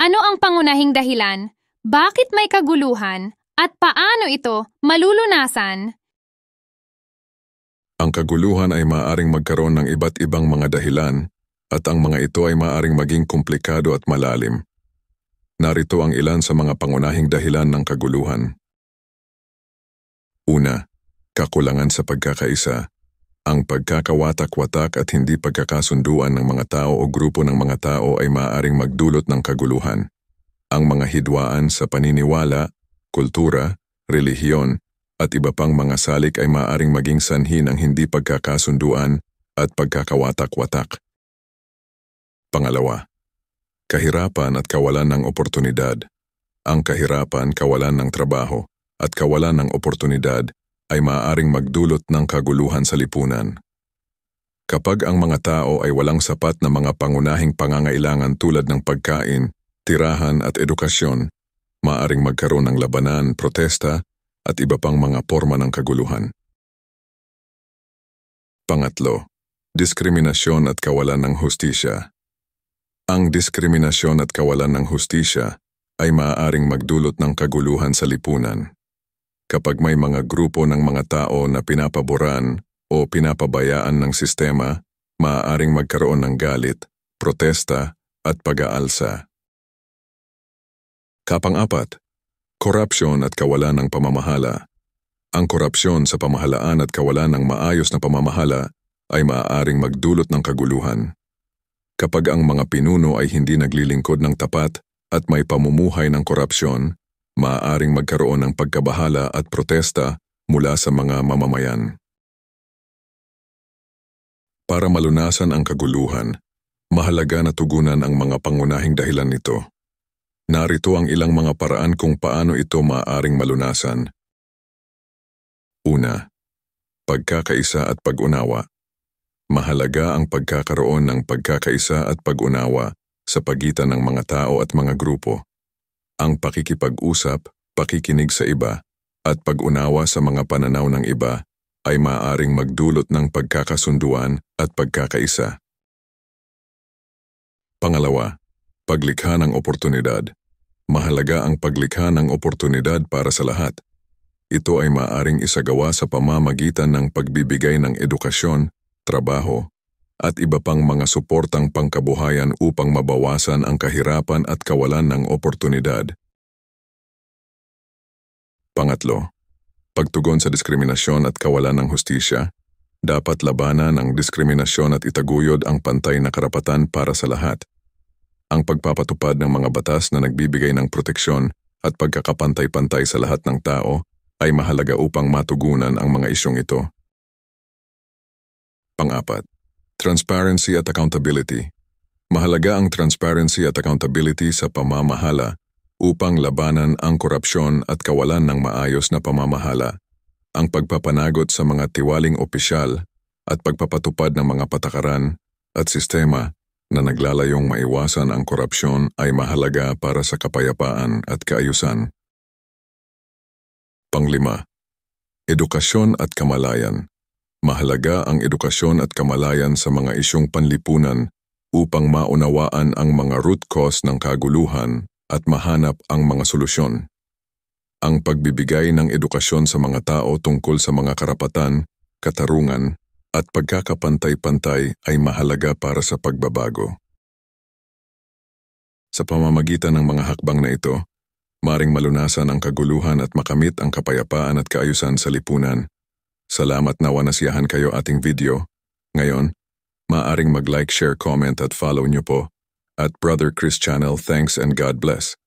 Ano ang pangunahing dahilan? Bakit may kaguluhan? At paano ito malulunasan? Ang kaguluhan ay maaaring magkaroon ng iba't ibang mga dahilan at ang mga ito ay maaaring maging komplikado at malalim. Narito ang ilan sa mga pangunahing dahilan ng kaguluhan. Una, kakulangan sa pagkakaisa. Ang pagkakawatak-watak at hindi pagkakasunduan ng mga tao o grupo ng mga tao ay maaaring magdulot ng kaguluhan. Ang mga hidwaan sa paniniwala, kultura, relihiyon, at iba pang mga salik ay maaaring maging sanhi ng hindi pagkakasunduan at pagkakawatak-watak. Pangalawa, kahirapan at kawalan ng oportunidad. Ang kahirapan, kawalan ng trabaho, at kawalan ng oportunidad ay maaaring magdulot ng kaguluhan sa lipunan. Kapag ang mga tao ay walang sapat na mga pangunahing pangangailangan tulad ng pagkain, tirahan at edukasyon, maaaring magkaroon ng labanan, protesta, at iba pang mga forma ng kaguluhan. Pangatlo, diskriminasyon at kawalan ng hustisya. Ang diskriminasyon at kawalan ng hustisya ay maaaring magdulot ng kaguluhan sa lipunan. Kapag may mga grupo ng mga tao na pinapaboran o pinapabayaan ng sistema, maaaring magkaroon ng galit, protesta at pag-aalsa. Kapang-apat, korupsyon at kawalan ng pamamahala. Ang korupsyon sa pamahalaan at kawalan ng maayos na pamamahala ay maaaring magdulot ng kaguluhan. Kapag ang mga pinuno ay hindi naglilingkod ng tapat at may pamumuhay ng korupsyon, maaaring magkaroon ng pagkabahala at protesta mula sa mga mamamayan. Para malunasan ang kaguluhan, mahalaga na tugunan ang mga pangunahing dahilan nito. Narito ang ilang mga paraan kung paano ito maaaring malunasan. Una, pagkakaisa at pag-unawa. Mahalaga ang pagkakaroon ng pagkakaisa at pag-unawa sa pagitan ng mga tao at mga grupo. Ang pakikipag-usap, pakikinig sa iba, at pag-unawa sa mga pananaw ng iba ay maaaring magdulot ng pagkakasunduan at pagkakaisa. Pangalawa, paglikha ng oportunidad. Mahalaga ang paglikha ng oportunidad para sa lahat. Ito ay maaaring isagawa sa pamamagitan ng pagbibigay ng edukasyon, trabaho, at iba pang mga suportang pangkabuhayan upang mabawasan ang kahirapan at kawalan ng oportunidad. Pangatlo, pagtugon sa diskriminasyon at kawalan ng hustisya. Dapat labanan ang diskriminasyon at itaguyod ang pantay na karapatan para sa lahat. Ang pagpapatupad ng mga batas na nagbibigay ng proteksyon at pagkakapantay-pantay sa lahat ng tao ay mahalaga upang matugunan ang mga isyong ito. Pang-apat, transparency at accountability. Mahalaga ang transparency at accountability sa pamamahala upang labanan ang korupsyon at kawalan ng maayos na pamamahala. Ang pagpapanagot sa mga tiwaling opisyal at pagpapatupad ng mga patakaran at sistema na naglalayong maiwasan ang korupsyon ay mahalaga para sa kapayapaan at kaayusan. Panglima, edukasyon at kamalayan. Mahalaga ang edukasyon at kamalayan sa mga isyong panlipunan upang maunawaan ang mga root cause ng kaguluhan at mahanap ang mga solusyon. Ang pagbibigay ng edukasyon sa mga tao tungkol sa mga karapatan, katarungan, at pagkakapantay-pantay ay mahalaga para sa pagbabago. Sa pamamagitan ng mga hakbang na ito, maring malunasan ang kaguluhan at makamit ang kapayapaan at kaayusan sa lipunan. Salamat nawa nasiyahan kayo ating video. Ngayon, maaring mag-like, share, comment at follow nyo po. At Brother Chris Channel, thanks and God bless.